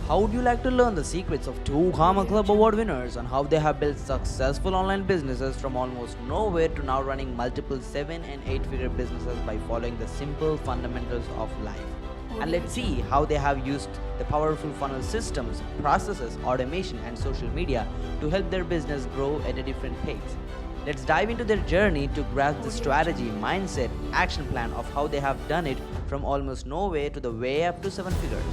How would you like to learn the secrets of two Karma Club Award winners on how they have built successful online businesses from almost nowhere to now running multiple 7 and 8-figure businesses by following the simple fundamentals of life? And let's see how they have used the powerful funnel systems, processes, automation, and social media to help their business grow at a different pace. Let's dive into their journey to grasp the strategy, mindset, action plan of how they have done it from almost nowhere to the way up to 7 figures.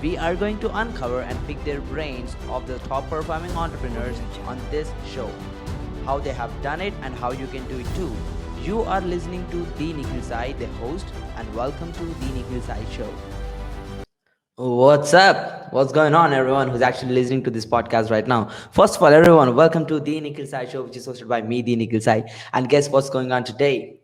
We are going to uncover and pick their brains of the top performing entrepreneurs on this show. How they have done it and how you can do it too. You are listening to the 𝗜ļ𝘁𝗲𝗏, the host, and welcome to the 𝗜ļ𝘁𝘁𝗏 Show. What's up? What's going on, everyone who's actually listening to this podcast right now? First of all, everyone, welcome to the 𝗜ļ𝘁𝘁𝗏 Show, which is hosted by me, the 𝗜ļ𝘁𝘁𝗏. And guess what's going on today?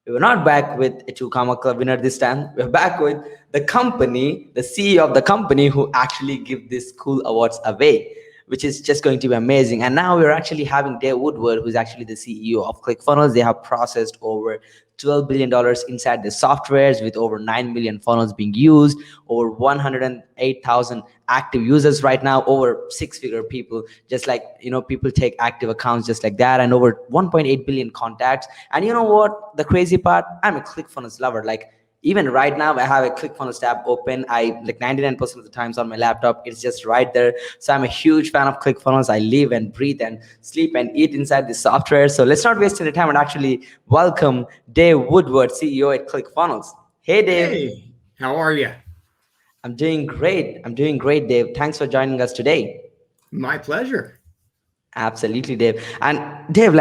We're not back with a two Karma Club winner this time. We're back with the company, the CEO of the company who actually give these cool awards away, which is just going to be amazing. And now we're actually having Woodward, who's actually the CEO of ClickFunnels. They have processed over $12 billion inside the softwares with over 9 million funnels being used, over 108,000 active users right now, over 6-figure people, just like, people take active accounts just like that, and over 1.8 billion contacts. And you know what? The crazy part, I'm a ClickFunnels lover. Like, even right now, I have a ClickFunnels tab open. I like 99% of the times on my laptop, it's just right there. So I'm a huge fan of ClickFunnels. I live and breathe and sleep and eat inside the software. So let's not waste any time and actually welcome Dave Woodward, CEO at ClickFunnels. Hey, Dave. Hey, how are you? I'm doing great. Dave. Thanks for joining us today. My pleasure. Absolutely, Dave. And Dave,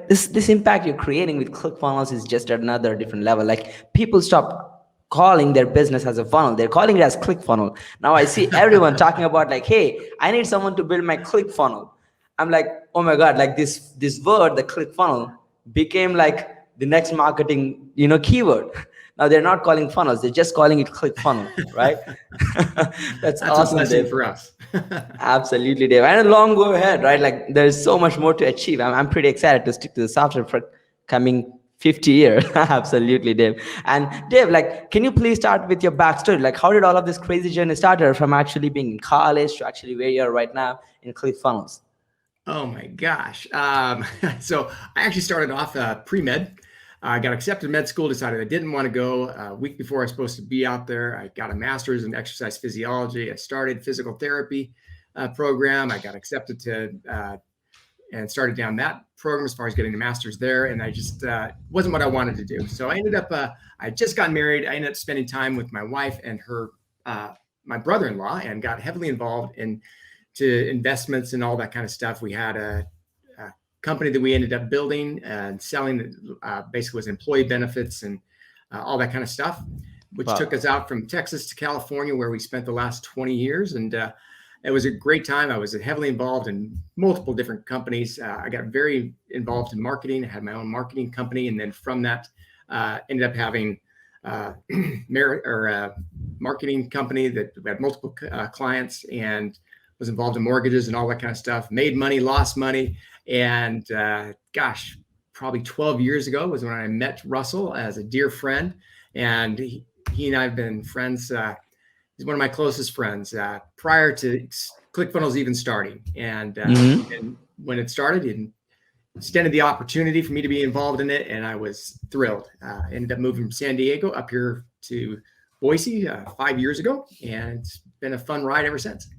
this impact you're creating with ClickFunnels is just another different level. Like, people stop calling their business as a funnel, they're calling it as ClickFunnel. Now I see everyone talking about, like, hey, I need someone to build my ClickFunnel. I'm like, oh my god, like this word, the ClickFunnel, became like the next marketing keyword. Now they're not calling funnels, they're just calling it ClickFunnel, right? That's That's awesome, a blessing Dave. for us. Absolutely, Dave. And a long go ahead, right? Like, there's so much more to achieve. I'm pretty excited to stick to the software for coming 50 years. Absolutely, Dave. And Dave, like, can you please start with your backstory? Like, how did all of this crazy journey started from actually being in college to actually where you are right now in ClickFunnels? Oh my gosh. So I actually started off pre-med. I got accepted to med school, decided I didn't want to go. A week before I was supposed to be out there, I got a master's in exercise physiology. I started physical therapy program. I got accepted to and started down that program as far as getting a master's there. And I just wasn't what I wanted to do. So I ended up, I just got married. I ended up spending time with my wife and her, my brother-in-law, and got heavily involved to investments and all that kind of stuff. We had a company that we ended up building and selling that basically was employee benefits and all that kind of stuff, which took us out from Texas to California, where we spent the last 20 years. And it was a great time. I was heavily involved in multiple different companies. I got very involved in marketing. I had my own marketing company. And then from that, ended up having marketing company that had multiple clients, and was involved in mortgages and all that kind of stuff. Made money, lost money. And gosh, probably 12 years ago was when I met Russell as a dear friend. And he and I have been friends. He's one of my closest friends prior to ClickFunnels even starting. And when it started, he extended the opportunity for me to be involved in it. And I was thrilled. Ended up moving from San Diego up here to Boise 5 years ago. And it's been a fun ride ever since.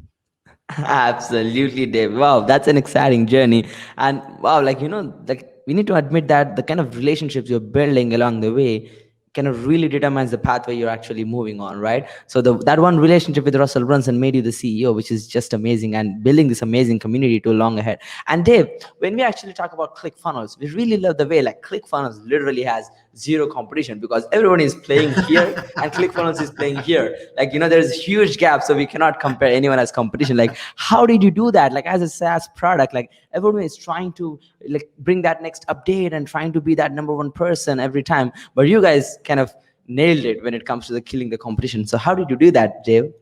Absolutely, Dave. Wow, that's an exciting journey. And wow, like we need to admit that the kind of relationships you're building along the way kind of really determines the pathway you're actually moving on, right? So that one relationship with Russell Brunson made you the CEO, which is just amazing, and building this amazing community to long ahead. And Dave, when we actually talk about ClickFunnels, we really love the way like ClickFunnels literally has zero competition, because everyone is playing here and ClickFunnels is playing here. Like, there's huge gap, so we cannot compare anyone as competition. Like, how did you do that? Like, as a SaaS product, like, everyone is trying to like bring that next update and trying to be that number one person every time, but you guys kind of nailed it when it comes to the killing the competition. So how did you do that, Dave?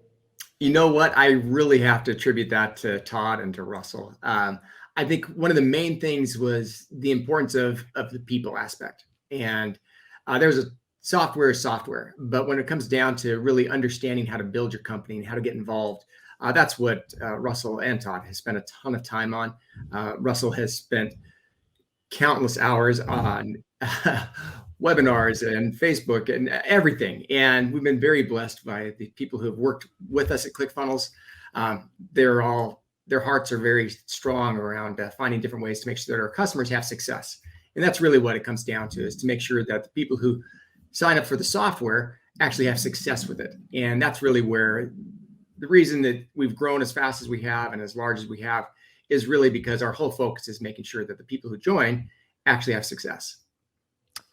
You know what? I really have to attribute that to Todd and to Russell. I think one of the main things was the importance of the people aspect. And there's a software, but when it comes down to really understanding how to build your company and how to get involved, That's what Russell and Todd has spent a ton of time on. Russell has spent countless hours on webinars and Facebook and everything. And we've been very blessed by the people who have worked with us at ClickFunnels. Their hearts are very strong around finding different ways to make sure that our customers have success. And that's really what it comes down to, is to make sure that the people who sign up for the software actually have success with it. And that's really where the reason that we've grown as fast as we have and as large as we have is really because our whole focus is making sure that the people who join actually have success.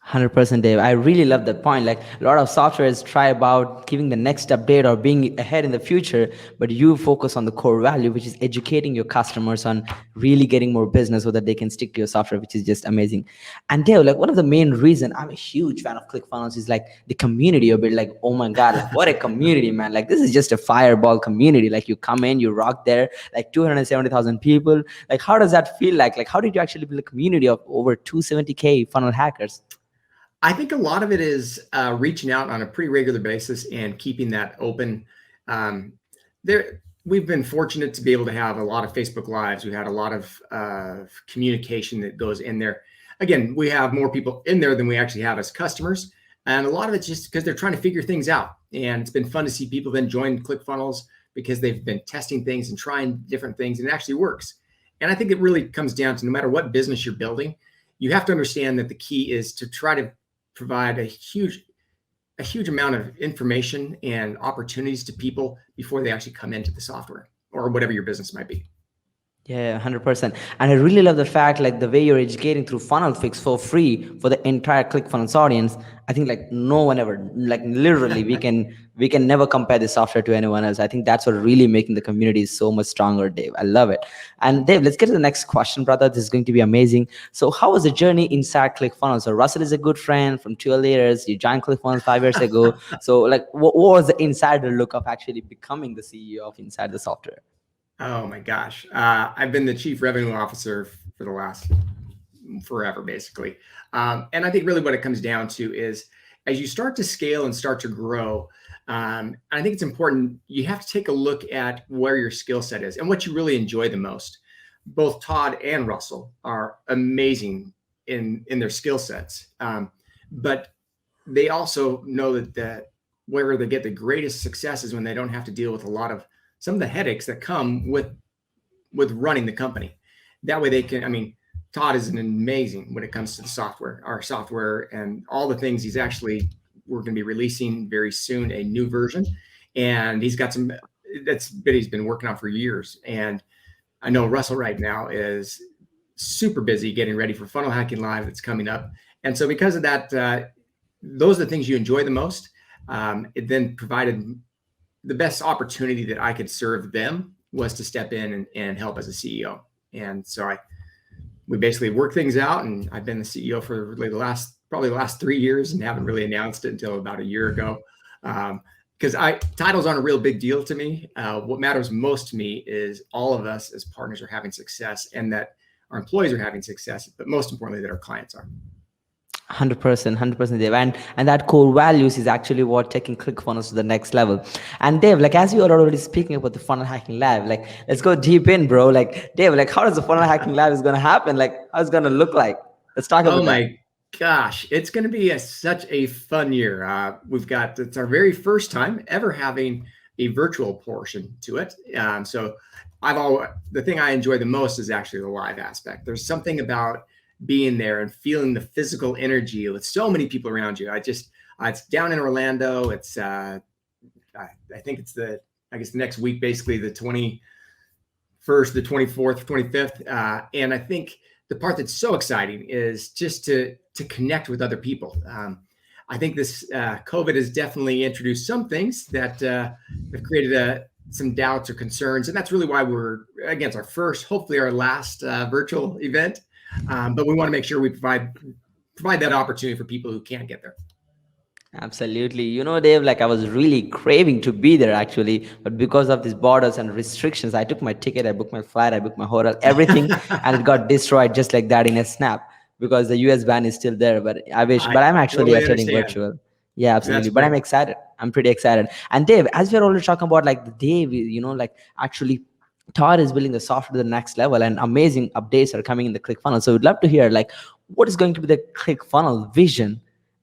100%, Dave. I really love that point. Like, a lot of softwares try about giving the next update or being ahead in the future, but you focus on the core value, which is educating your customers on really getting more business so that they can stick to your software, which is just amazing. And Dave, like, one of the main reason I'm a huge fan of ClickFunnels is like the community of it. Like, oh my God, like, what a community, man. Like, this is just a fireball community. Like, you come in, you rock there, like 270,000 people. Like, how does that feel like? Like, how did you actually build a community of over 270K funnel hackers? I think a lot of it is reaching out on a pretty regular basis and keeping that open. We've been fortunate to be able to have a lot of Facebook Lives. We've had a lot of communication that goes in there. Again, we have more people in there than we actually have as customers. And a lot of it's just because they're trying to figure things out. And it's been fun to see people then join ClickFunnels because they've been testing things and trying different things, and it actually works. And I think it really comes down to, no matter what business you're building, you have to understand that the key is to try to provide a huge amount of information and opportunities to people before they actually come into the software or whatever your business might be. Yeah, 100%. And I really love the fact, like, the way you're educating through Funnel Fix for free for the entire ClickFunnels audience. I think like no one ever, like, literally we can never compare the software to anyone else. I think that's what really making the community so much stronger, Dave. I love it. And Dave, let's get to the next question, brother. This is going to be amazing. So how was the journey inside ClickFunnels? So Russell is a good friend from 12 years. You joined ClickFunnels 5 years ago. So like, what was the insider look of actually becoming the CEO of inside the software? Oh my gosh. I've been the chief revenue officer for the last forever, basically. And I think really what it comes down to is, as you start to scale and start to grow, I think it's important, you have to take a look at where your skill set is and what you really enjoy the most. Both Todd and Russell are amazing in their skill sets. But they also know that where they get the greatest success is when they don't have to deal with some of the headaches that come with running the company. That way they can, I mean, Todd is an amazing when it comes to the software, our software and all the things we're going to be releasing very soon, a new version. And he's got he's been working on for years. And I know Russell right now is super busy getting ready for Funnel Hacking Live that's coming up. And so because of that, those are the things you enjoy the most. It then provided the best opportunity that I could serve them was to step in and help as a CEO. And so we basically worked things out, and I've been the CEO for really probably the last 3 years and haven't really announced it until about a year ago. Because titles aren't a real big deal to me. What matters most to me is all of us as partners are having success, and that our employees are having success, but most importantly, that our clients are. 100%, Dave. And that core values is actually what taking ClickFunnels to the next level. And Dave, like, as you are already speaking about the Funnel Hacking Lab, like, let's go deep in, bro. Like, Dave, like, how does the Funnel Hacking Lab is going to happen? Like, how it's going to look like? Let's talk about that. Oh my gosh, it's going to be such a fun year. It's our very first time ever having a virtual portion to it. So the thing I enjoy the most is actually the live aspect. There's something about being there and feeling the physical energy with so many people around you. It's down in Orlando. It's I think it's the next week, basically the 21st, the 24th, 25th. And I think the part that's so exciting is just to connect with other people. I think this COVID has definitely introduced some things that have created some doubts or concerns. And that's really why it's our first, hopefully our last virtual event. But we want to make sure we provide that opportunity for people who can't get there. Absolutely. You know, Dave, like, I was really craving to be there actually, but because of these borders and restrictions, I took my ticket, I booked my flight, I booked my hotel, everything, and it got destroyed just like that in a snap because the US ban is still there. But I'm actually attending virtual. Yeah, absolutely. But I'm excited. I'm pretty excited. And Dave, as we're already talking about like the day we, like actually Todd is building the software to the next level and amazing updates are coming in the ClickFunnels. So we'd love to hear like what is going to be the ClickFunnels vision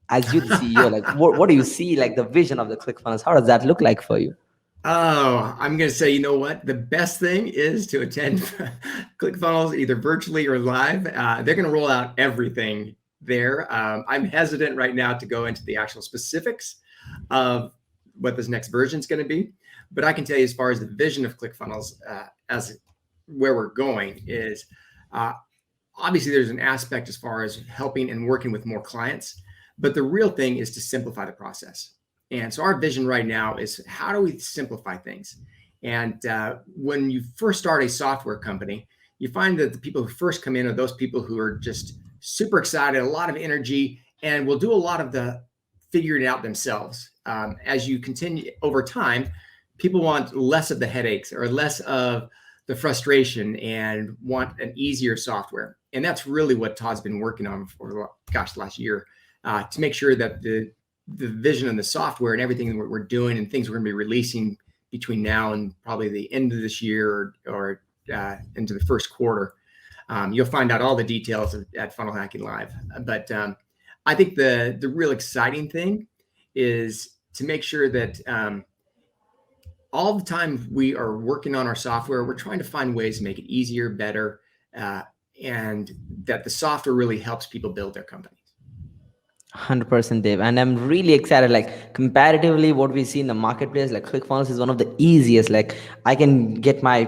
as you the CEO? Like what do you see like the vision of the ClickFunnels? How does that look like for you? Oh, I'm going to say, you know what? The best thing is to attend ClickFunnels either virtually or live. They're going to roll out everything there. I'm hesitant right now to go into the actual specifics of what this next version is going to be. But I can tell you, as far as the vision of ClickFunnels, as where we're going is obviously there's an aspect as far as helping and working with more clients. But the real thing is to simplify the process. And so our vision right now is how do we simplify things? And when you first start a software company, you find that the people who first come in are those people who are just super excited, a lot of energy, and will do a lot of the figuring it out themselves. As you continue over time, people want less of the headaches or less of the frustration and want an easier software. And that's really what Todd's been working on for, gosh, the last year, to make sure that the vision and the software and everything that we're doing and things we're going to be releasing between now and probably the end of this year or into the first quarter, you'll find out all the details at Funnel Hacking Live. But I think the real exciting thing is to make sure that all the time we are working on our software, we're trying to find ways to make it easier, better, and that the software really helps people build their companies. 100% Dave, and I'm really excited. Like comparatively what we see in the marketplace, like ClickFunnels is one of the easiest. Like I can get my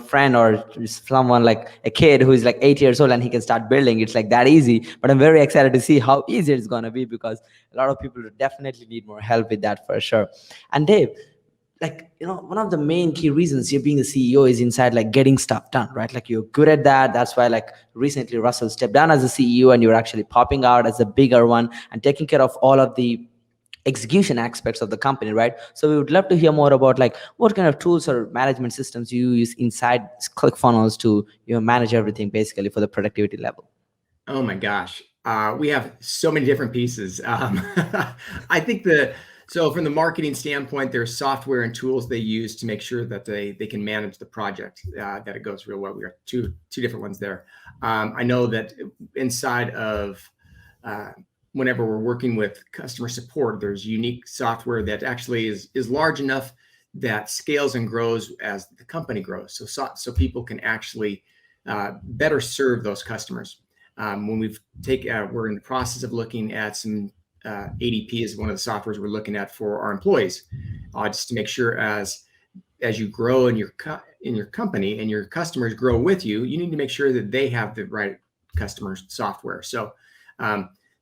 friend or someone like a kid who is like 8 years old and he can start building. It's like that easy. But I'm very excited to see how easy it's going to be, because a lot of people definitely need more help with that for sure. And Dave, like one of the main key reasons you're being the CEO is inside like getting stuff done, right? Like you're good at that. That's why like recently Russell stepped down as a CEO and you're actually popping out as a bigger one and taking care of all of the execution aspects of the company, right? So we would love to hear more about like what kind of tools or management systems you use inside ClickFunnels to manage everything basically for the productivity level. Oh my gosh, we have so many different pieces. I think so from the marketing standpoint, there's software and tools they use to make sure that they can manage the project, that it goes real well. We have two different ones there. I know that inside of whenever we're working with customer support, there's unique software that actually is large enough that scales and grows as the company grows. So people can actually better serve those customers. When we're in the process of looking at some ADP is one of the softwares we're looking at for our employees, just to make sure as you grow in your company and your customers grow with you, you need to make sure that they have the right customer software. So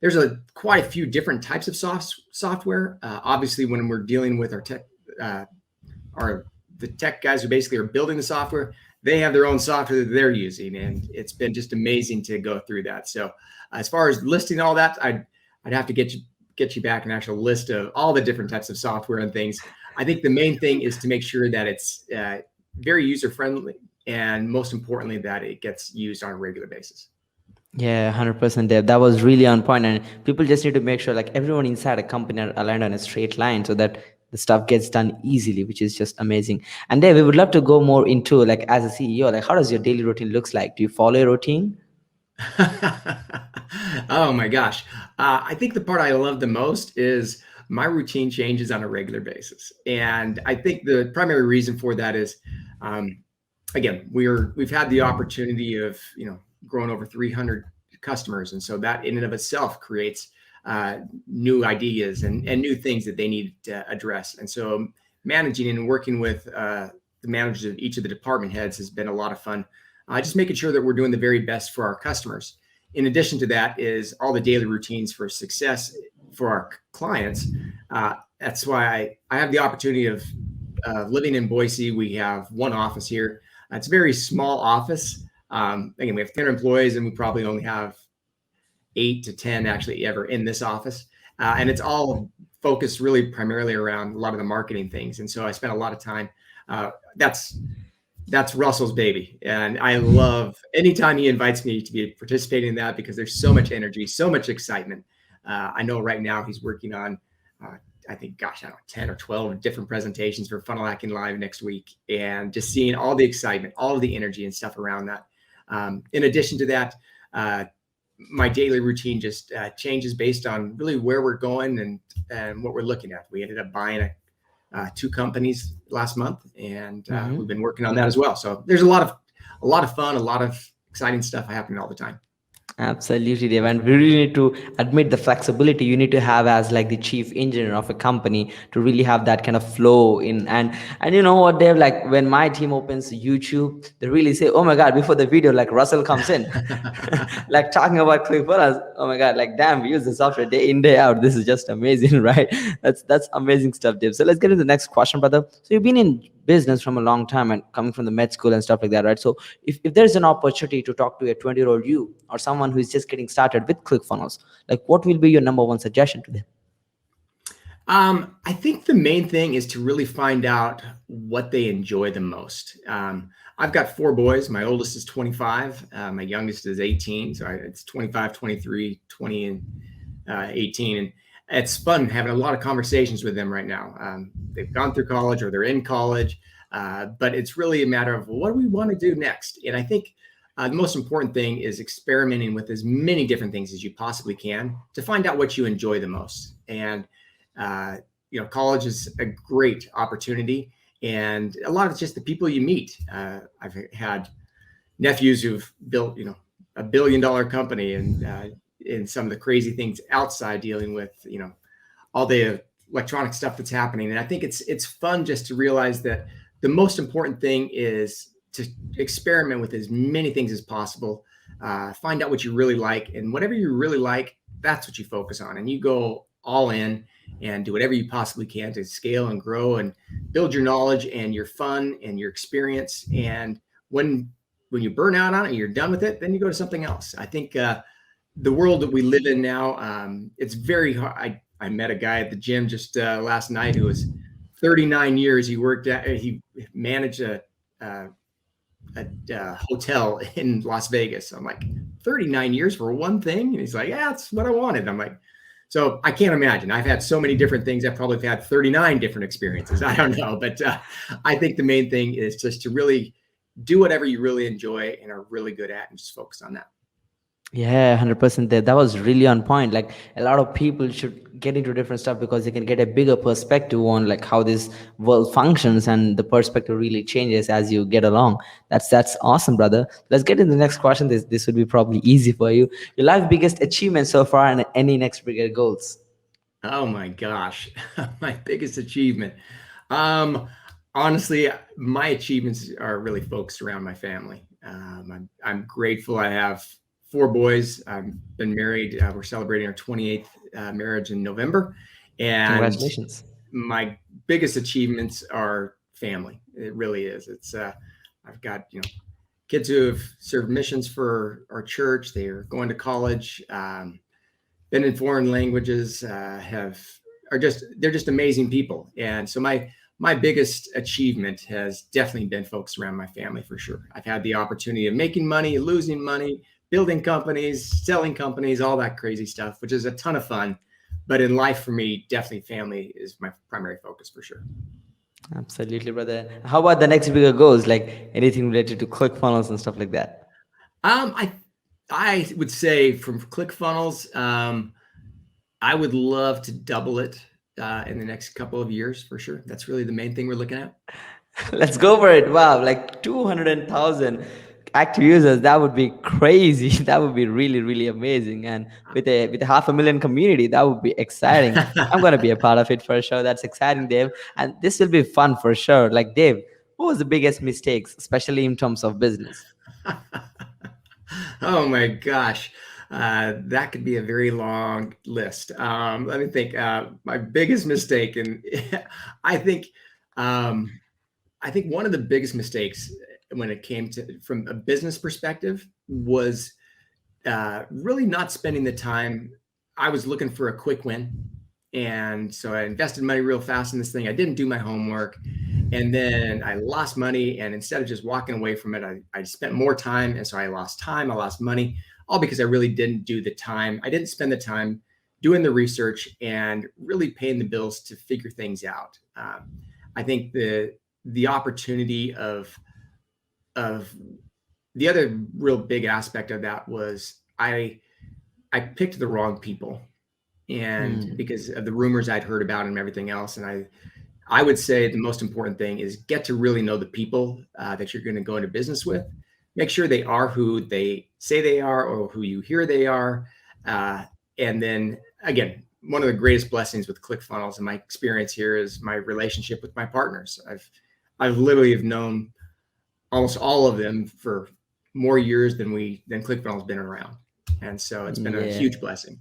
there's quite a few different types of software. Obviously, when we're dealing with our tech, the tech guys who basically are building the software, they have their own software that they're using, and it's been just amazing to go through that. So as far as listing all that, I'd have to get you back an actual list of all the different types of software and things. I think the main thing is to make sure that it's very user friendly, and most importantly, that it gets used on a regular basis. Yeah, 100% Dave. That was really on point, and people just need to make sure like everyone inside a company are aligned on a straight line so that the stuff gets done easily, which is just amazing. And Dave, we would love to go more into like as a CEO, like how does your daily routine looks like? Do you follow a routine? Oh my gosh. I think the part I love the most is my routine changes on a regular basis. And I think the primary reason for that is, again, we've had the opportunity of, growing over 300 customers. And so that in and of itself creates new ideas and new things that they need to address. And so managing and working with the managers of each of the department heads has been a lot of fun. Just making sure that we're doing the very best for our customers. In addition to that is all the daily routines for success for our clients. That's why I have the opportunity of living in Boise. We have one office here. It's a very small office. Again, we have 10 employees and we probably only have 8 to 10 actually ever in this office. And it's all focused really primarily around a lot of the marketing things. And so I spent a lot of time. That's Russell's baby. And I love anytime he invites me to be participating in that, because there's so much energy, so much excitement. I know right now he's working on, I think, gosh, I don't know, 10 or 12 different presentations for Funnel Hacking Live next week, and just seeing all the excitement, all of the energy and stuff around that. In addition to that, my daily routine just changes based on really where we're going and what we're looking at. We ended up buying 2 companies last month, and we've been working on that as well. So there's a lot of fun, a lot of exciting stuff happening all the time. Absolutely, Dave. And we really need to admit the flexibility you need to have as like the chief engineer of a company to really have that kind of flow in. And you know what, Dave, like when my team opens YouTube, they really say, oh my God, before the video, like Russell comes in, like talking about ClickFunnels. Oh my God, like damn, we use the software day in, day out. This is just amazing, right? That's amazing stuff, Dave. So let's get into the next question, brother. So you've been in business from a long time and coming from the med school and stuff like that, right? So if there's an opportunity to talk to a 20-year-old you or someone who is just getting started with ClickFunnels, like what will be your number one suggestion to them? I think the main thing is to really find out what they enjoy the most. I've got 4 boys. My oldest is 25. My youngest is 18. So it's 25, 23, 20, and 18. And it's fun having a lot of conversations with them right now. They've gone through college or they're in college, but it's really a matter of what do we want to do next? And I think the most important thing is experimenting with as many different things as you possibly can to find out what you enjoy the most. And college is a great opportunity, and a lot of it's just the people you meet. I've had nephews who've built, $1 billion company, and some of the crazy things outside dealing with, all the electronic stuff that's happening. And I think it's fun just to realize that the most important thing is to experiment with as many things as possible. Find out what you really like, and whatever you really like, that's what you focus on, and you go all in and do whatever you possibly can to scale and grow and build your knowledge and your fun and your experience. And when you burn out on it and you're done with it, then you go to something else. I think the world that we live in now, it's very hard. I met a guy at the gym just last night who was 39 years. He managed a hotel in Las Vegas. I'm like, 39 years for one thing? And he's like, yeah, that's what I wanted. I'm like, so I can't imagine. I've had so many different things. I've probably had 39 different experiences. I don't know. But I think the main thing is just to really do whatever you really enjoy and are really good at, and just focus on that. Yeah, 100% there. That was really on point. Like a lot of people should get into different stuff because they can get a bigger perspective on like how this world functions, and the perspective really changes as you get along. That's awesome, brother. Let's get into the next question. This would be probably easy for you. Your life biggest achievement so far and any next bigger goals? Oh my gosh, my biggest achievement. Honestly, my achievements are really focused around my family. I'm grateful. I have 4 boys. I've been married. We're celebrating our 28th marriage in November. And Congratulations. My biggest achievements are family. It really is. It's I've got kids who have served missions for our church. They are going to college, been in foreign languages, they're just amazing people. And so my biggest achievement has definitely been focused around my family, for sure. I've had the opportunity of making money, losing money, building companies, selling companies, all that crazy stuff, which is a ton of fun. But in life, for me, definitely family is my primary focus, for sure. Absolutely, brother. How about the next bigger goals, like anything related to ClickFunnels and stuff like that? I would say from ClickFunnels, I would love to double it in the next couple of years, for sure. That's really the main thing we're looking at. Let's go for it. Wow, like 200,000 active users. That would be crazy. That would be really, really amazing. And with a 500,000 community, that would be exciting. I'm gonna be a part of it for sure. That's exciting, Dave. And this will be fun for sure. Like, Dave, what was the biggest mistakes, especially in terms of business? Oh my gosh. That could be a very long list. Let me think. My biggest mistake, and I think one of the biggest mistakes when it came to from a business perspective was really not spending the time. I was looking for a quick win, and so I invested money real fast in this thing. I didn't do my homework, and then I lost money. And instead of just walking away from it, I spent more time, and so I lost time. I lost money, all because I really didn't do the time. I didn't spend the time doing the research and really paying the bills to figure things out. I think the opportunity of the other real big aspect of that was I picked the wrong people, and because of the rumors I'd heard about and everything else. And I would say the most important thing is get to really know the people that you're going to go into business with. Make sure they are who they say they are or who you hear they are. And then again, one of the greatest blessings with ClickFunnels and my experience here is my relationship with my partners. I've literally have known almost all of them for more years than ClickFunnels been around. And so it's been a huge blessing.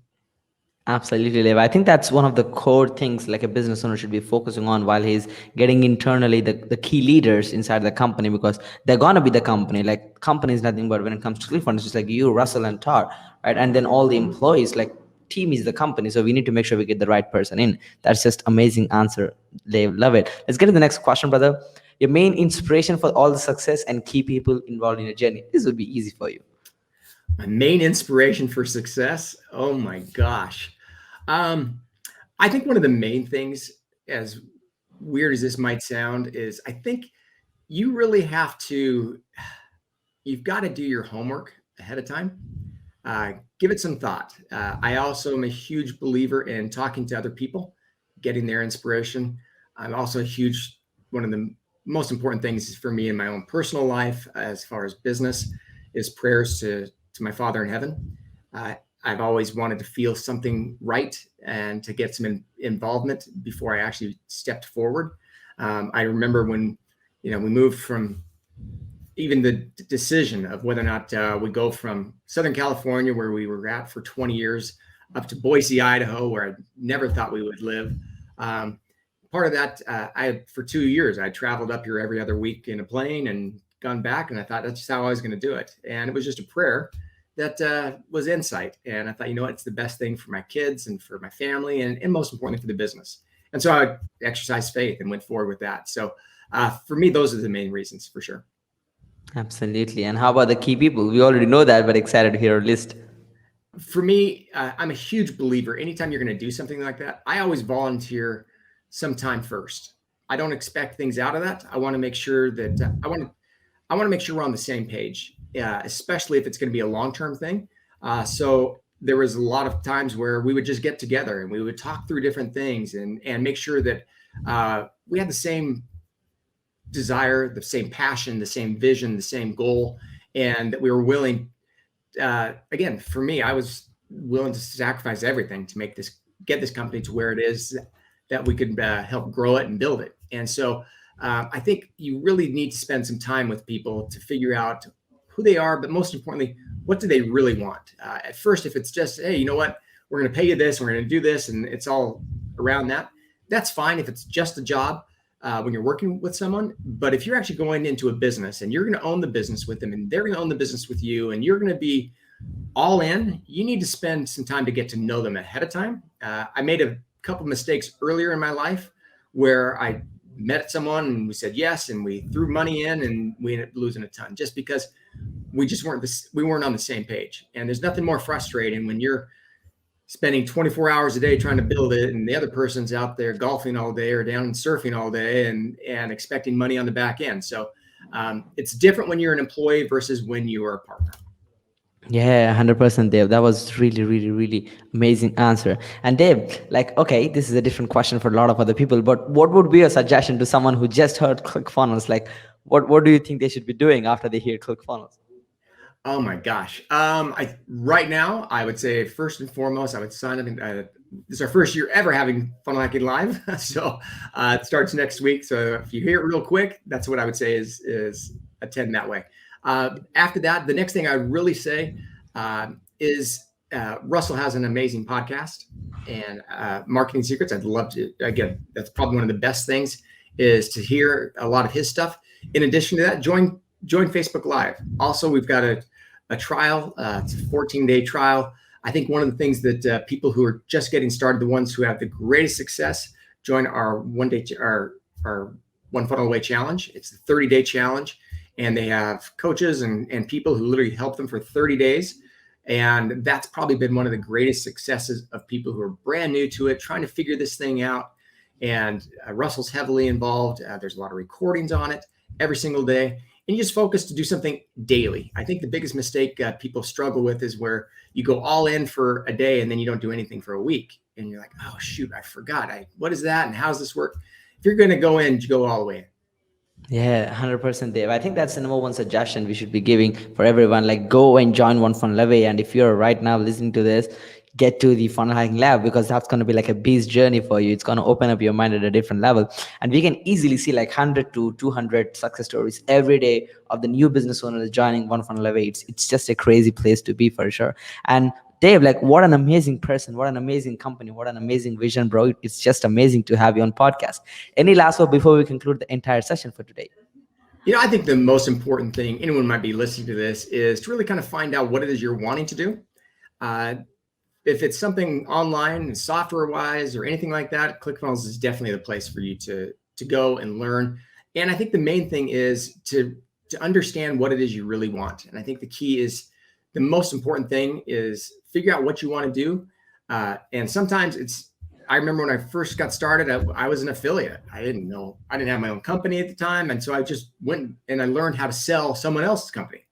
Absolutely, Lev. I think that's one of the core things like a business owner should be focusing on while he's getting internally the key leaders inside the company, because they're gonna be the company. Like company is nothing but when it comes to ClickFunnels, it's just like you, Russell, and Todd, right? And then all the employees, like team is the company. So we need to make sure we get the right person in. That's just amazing answer, Lev. Love it. Let's get to the next question, brother. Your main inspiration for all the success and key people involved in your journey. This would be easy for you. My main inspiration for success? Oh my gosh. I think one of the main things, as weird as this might sound, is I think you really you've got to do your homework ahead of time. Give it some thought. I also am a huge believer in talking to other people, getting their inspiration. I'm also one of the most important things for me in my own personal life, as far as business, is prayers to my Father in heaven. I've always wanted to feel something right and to get some involvement before I actually stepped forward. I remember when, we moved from even the decision of whether or not we go from Southern California, where we were at for 20 years, up to Boise, Idaho, where I never thought we would live. Part of that, for 2 years, I traveled up here every other week in a plane and gone back. And I thought that's just how I was going to do it. And it was just a prayer that was insight. And I thought, it's the best thing for my kids and for my family and most importantly for the business. And so I exercised faith and went forward with that. So for me, those are the main reasons for sure. Absolutely. And how about the key people? We already know that, but excited to hear our list. For me, I'm a huge believer. Anytime you're going to do something like that, I always volunteer some time first. I don't expect things out of that. I want to make sure that I want to make sure we're on the same page. Especially if it's going to be a long-term thing. So there was a lot of times where we would just get together and we would talk through different things and make sure that we had the same desire, the same passion, the same vision, the same goal, and that we were willing. Again, for me, I was willing to sacrifice everything to get this company to where it is, that we could help grow it and build it. And so I think you really need to spend some time with people to figure out who they are, but most importantly, what do they really want? At first, if it's just, hey, you know what, we're going to pay you this, we're going to do this, and it's all around that, that's fine if it's just a job when you're working with someone. But if you're actually going into a business and you're going to own the business with them and they're going to own the business with you and you're going to be all in, you need to spend some time to get to know them ahead of time. I made a couple mistakes earlier in my life where I met someone and we said yes and we threw money in and we ended up losing a ton just because we weren't on the same page. And there's nothing more frustrating when you're spending 24 hours a day trying to build it and the other person's out there golfing all day or down surfing all day and expecting money on the back end. So it's different when you're an employee versus when you are a partner. Yeah, 100%, Dave. That was really, really, really amazing answer. And Dave, okay, this is a different question for a lot of other people, but what would be a suggestion to someone who just heard ClickFunnels? What do you think they should be doing after they hear ClickFunnels? Oh my gosh. Right now, I would say first and foremost, I would sign up. This is our first year ever having Funnel Hacking Live. So it starts next week. So if you hear it real quick, that's what I would say is attend that way. After that, the next thing I would really say is Russell has an amazing podcast and Marketing Secrets. I'd love to, again, that's probably one of the best things is to hear a lot of his stuff. In addition to that, join Facebook Live. Also, we've got a trial. It's a 14-day trial. I think one of the things that people who are just getting started, the ones who have the greatest success, join our One Funnel Away challenge. It's the 30-day challenge. And they have coaches and people who literally help them for 30 days. And that's probably been one of the greatest successes of people who are brand new to it, trying to figure this thing out. And Russell's heavily involved. There's a lot of recordings on it every single day. And you just focus to do something daily. I think the biggest mistake people struggle with is where you go all in for a day and then you don't do anything for a week. And you're like, oh, shoot, I forgot. What is that? And how does this work? If you're going to go in, you go all the way in. Yeah, 100% Dave. I think that's the number one suggestion we should be giving for everyone. Like, go and join One Funnel Away. And if you're right now listening to this, get to the funnel hacking lab, because that's going to be like a beast journey for you. It's going to open up your mind at a different level. And we can easily see like 100 to 200 success stories every day of the new business owners joining One Funnel Away. It's just a crazy place to be, for sure. And Dave, like, what an amazing person, what an amazing company, what an amazing vision, bro. It's just amazing to have you on podcast. Any last word before we conclude the entire session for today? I think the most important thing anyone might be listening to this is to really kind of find out what it is you're wanting to do. If it's something online, software-wise, or anything like that, ClickFunnels is definitely the place for you to go and learn. And I think the main thing is to understand what it is you really want. And I think the key is, the most important thing is figure out what you want to do. And sometimes I remember when I first got started, I was an affiliate. I didn't have my own company at the time. And so I just went and I learned how to sell someone else's company.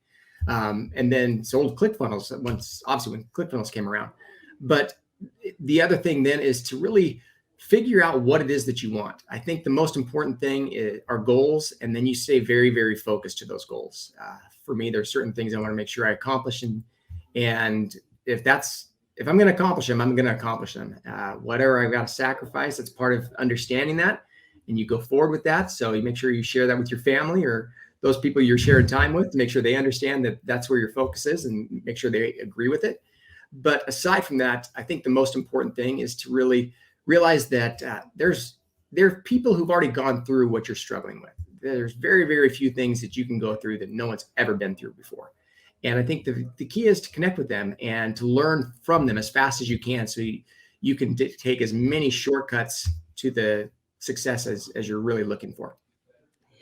And then sold ClickFunnels when ClickFunnels came around. But the other thing then is to really figure out what it is that you want. I think the most important thing are goals. And then you stay very, very focused to those goals. For me, there's certain things I want to make sure I accomplish. And if I'm going to accomplish them, I'm going to accomplish them. Whatever I've got to sacrifice, that's part of understanding that. And you go forward with that. So you make sure you share that with your family or those people you're sharing time with, to make sure they understand that that's where your focus is and make sure they agree with it. But aside from that, I think the most important thing is to really realize that there are people who've already gone through what you're struggling with. There's very, very few things that you can go through that no one's ever been through before. And I think the key is to connect with them and to learn from them as fast as you can, so you can take as many shortcuts to the success as you're really looking for.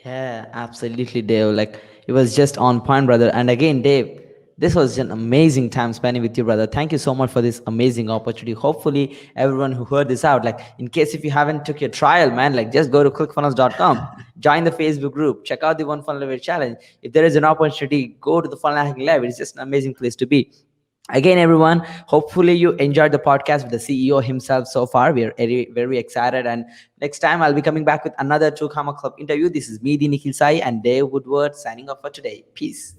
Yeah, absolutely, Dave. Like, it was just on point, brother. And again, Dave, this was an amazing time spending with you, brother. Thank you so much for this amazing opportunity. Hopefully, everyone who heard this out, like, in case if you haven't took your trial, man, like, just go to clickfunnels.com, join the Facebook group, check out the One Funnel Away challenge. If there is an opportunity, go to the Funnel Hacking Lab. It's just an amazing place to be. Again, everyone, hopefully you enjoyed the podcast with the CEO himself so far. We are very, very excited. And next time I'll be coming back with another 2 Comma Club interview. This is me, the Nikhil Sai, and Dave Woodward signing off for today. Peace.